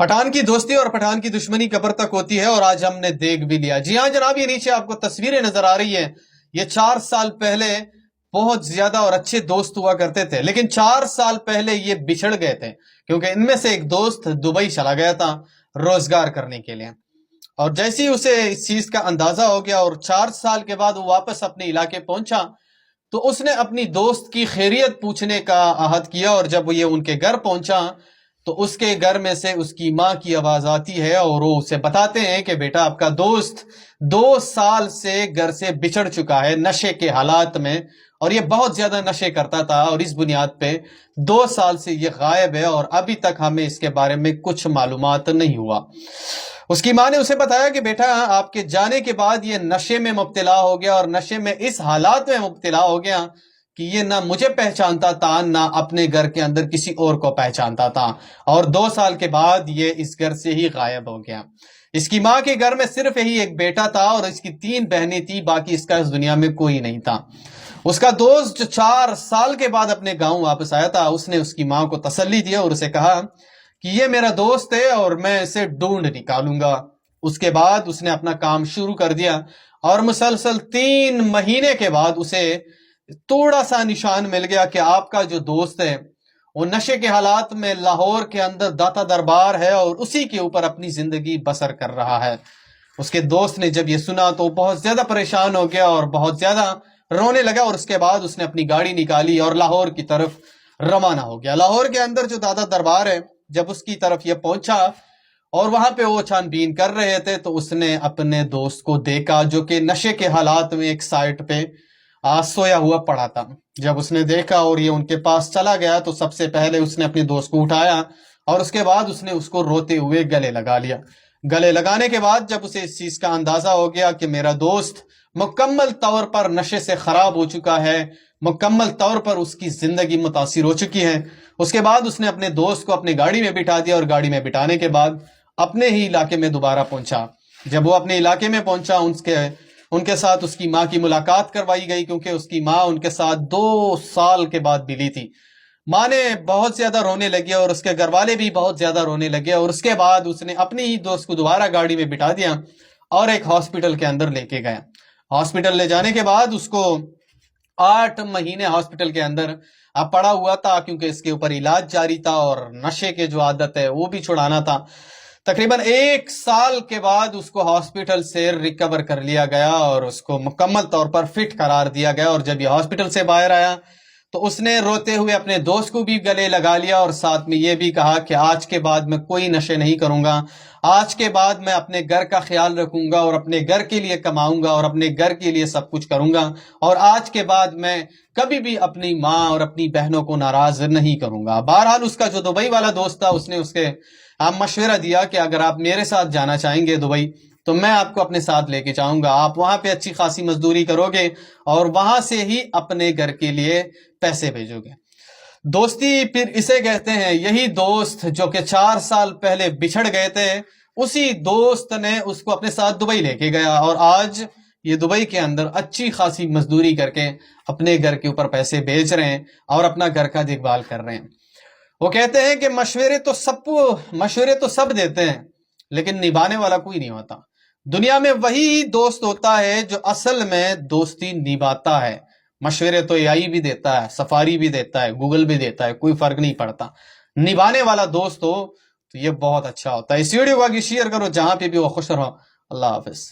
پٹھان کی دوستی اور پٹھان کی دشمنی قبر تک ہوتی ہے، اور آج ہم نے دیکھ بھی لیا۔ جی ہاں جناب، یہ نیچے آپ کو تصویریں نظر آ رہی ہیں۔ یہ 4 سال پہلے بہت زیادہ اور اچھے دوست ہوا کرتے تھے، لیکن 4 سال پہلے یہ بچھڑ گئے تھے، کیونکہ ان میں سے ایک دوست دبئی چلا گیا تھا روزگار کرنے کے لیے، اور جیسے ہی اسے اس چیز کا اندازہ ہو گیا اور 4 سال کے بعد وہ واپس اپنے علاقے پہنچا، تو اس نے اپنی دوست کی خیریت پوچھنے کا عہد کیا، اور جب یہ ان کے گھر پہنچا تو اس کے گھر میں سے اس کی ماں کی آواز آتی ہے، اور وہ اسے بتاتے ہیں کہ بیٹا، آپ کا دوست 2 سال سے گھر سے بچھڑ چکا ہے نشے کے حالات میں، اور یہ بہت زیادہ نشے کرتا تھا، اور اس بنیاد پہ 2 سال سے یہ غائب ہے، اور ابھی تک ہمیں اس کے بارے میں کچھ معلومات نہیں ہوا۔ اس کی ماں نے اسے بتایا کہ بیٹا، آپ کے جانے کے بعد یہ نشے میں مبتلا ہو گیا، اور نشے میں اس حالات میں مبتلا ہو گیا کہ یہ نہ مجھے پہچانتا تھا، نہ اپنے گھر کے اندر کسی اور کو پہچانتا تھا، اور 2 سال کے بعد یہ اس گھر سے ہی غائب ہو گیا۔ اس کی ماں کے گھر میں صرف یہی ایک بیٹا تھا، اور اس کی 3 بہنیں تھی، باقی اس کا اس دنیا میں کوئی نہیں تھا۔ اس کا دوست جو 4 سال کے بعد اپنے گاؤں واپس آیا تھا، اس نے اس کی ماں کو تسلی دیا اور اسے کہا کہ یہ میرا دوست ہے اور میں اسے ڈھونڈ نکالوں گا۔ اس کے بعد اس نے اپنا کام شروع کر دیا، اور مسلسل 3 مہینے کے بعد اسے تھوڑا سا نشان مل گیا کہ آپ کا جو دوست ہے وہ نشے کے حالات میں لاہور کے اندر داتا دربار ہے، اور اسی کے اوپر اپنی زندگی بسر کر رہا ہے۔ اس کے دوست نے جب یہ سنا تو بہت زیادہ پریشان ہو گیا اور بہت زیادہ رونے لگا، اور اس کے بعد اس نے اپنی گاڑی نکالی اور لاہور کی طرف روانہ ہو گیا۔ لاہور کے اندر جو داتا دربار ہے، جب اس کی طرف یہ پہنچا اور وہاں پہ وہ چھان بین کر رہے تھے، تو اس نے اپنے دوست کو دیکھا جو کہ نشے کے حالات میں ایک سائٹ پہ سویا ہوا پڑا تھا۔ جب اس نے دیکھا اور یہ ان کے پاس چلا گیا، تو سب سے پہلے اس نے اپنے دوست کو اٹھایا، اور اس کے بعد اس نے اس کو روتے ہوئے گلے لگا لیا۔ گلے لگانے کے بعد جب اسے اس چیز کا اندازہ ہو گیا کہ میرا دوست مکمل طور پر نشے سے خراب ہو چکا ہے، مکمل طور پر اس کی زندگی متاثر ہو چکی ہے، اس کے بعد اس نے اپنے دوست کو اپنی گاڑی میں بٹھا دیا، اور گاڑی میں بٹھانے کے بعد اپنے ہی علاقے میں دوبارہ پہنچا۔ جب وہ اپنے علاقے میں پہنچا، ان کے ساتھ اس کی ماں کی ملاقات کروائی گئی، کیونکہ اس کی ماں ان کے ساتھ 2 سال کے بعد ملی تھی۔ ماں نے بہت زیادہ رونے لگی، اور اس کے گھر والے بھی بہت زیادہ رونے لگے، اور اس کے بعد اس نے اپنی ہی دوست کو دوبارہ گاڑی میں بٹھا دیا اور ایک ہاسپٹل کے اندر لے کے گیا۔ ہاسپٹل لے جانے کے بعد اس کو 8 مہینے ہاسپٹل کے اندر پڑا ہوا تھا، کیونکہ اس کے اوپر علاج جاری تھا، اور نشے کے جو عادت ہے وہ بھی چھڑانا تھا۔ تقریباً 1 سال کے بعد اس کو ہاسپٹل سے ریکور کر لیا گیا، اور اس کو مکمل طور پر فٹ قرار دیا گیا، اور جب یہ ہاسپٹل سے باہر آیا تو اس نے روتے ہوئے اپنے دوست کو بھی گلے لگا لیا، اور ساتھ میں یہ بھی کہا کہ آج کے بعد میں کوئی نشے نہیں کروں گا، آج کے بعد میں اپنے گھر کا خیال رکھوں گا، اور اپنے گھر کے لیے کماؤں گا، اور اپنے گھر کے لیے سب کچھ کروں گا، اور آج کے بعد میں کبھی بھی اپنی ماں اور اپنی بہنوں کو ناراض نہیں کروں گا۔ بہرحال اس کا جو دبئی والا دوست تھا، اس نے اس کے مشورہ دیا کہ اگر آپ میرے ساتھ جانا چاہیں گے دبئی، تو میں آپ کو اپنے ساتھ لے کے جاؤں گا، آپ وہاں پہ اچھی خاصی مزدوری کرو گے، اور وہاں سے ہی اپنے گھر کے لیے پیسے بھیجو گے۔ دوستی پھر اسے کہتے ہیں، یہی دوست جو کہ 4 سال پہلے بچھڑ گئے تھے، اسی دوست نے اس کو اپنے ساتھ دبئی لے کے گیا، اور آج یہ دبئی کے اندر اچھی خاصی مزدوری کر کے اپنے گھر کے اوپر پیسے بھیج رہے ہیں، اور اپنا گھر کا دیکھ بھال کر رہے ہیں۔ وہ کہتے ہیں کہ مشورے تو سب دیتے ہیں، لیکن نبھانے والا کوئی نہیں ہوتا۔ دنیا میں وہی دوست ہوتا ہے جو اصل میں دوستی نبھاتا ہے۔ مشورے تو AI بھی دیتا ہے، سفاری بھی دیتا ہے، گوگل بھی دیتا ہے، کوئی فرق نہیں پڑتا۔ نبھانے والا دوست ہو تو یہ بہت اچھا ہوتا ہے۔ اس ویڈیو کو آگے شیئر کرو، جہاں پہ بھی وہ خوش رہو۔ اللہ حافظ۔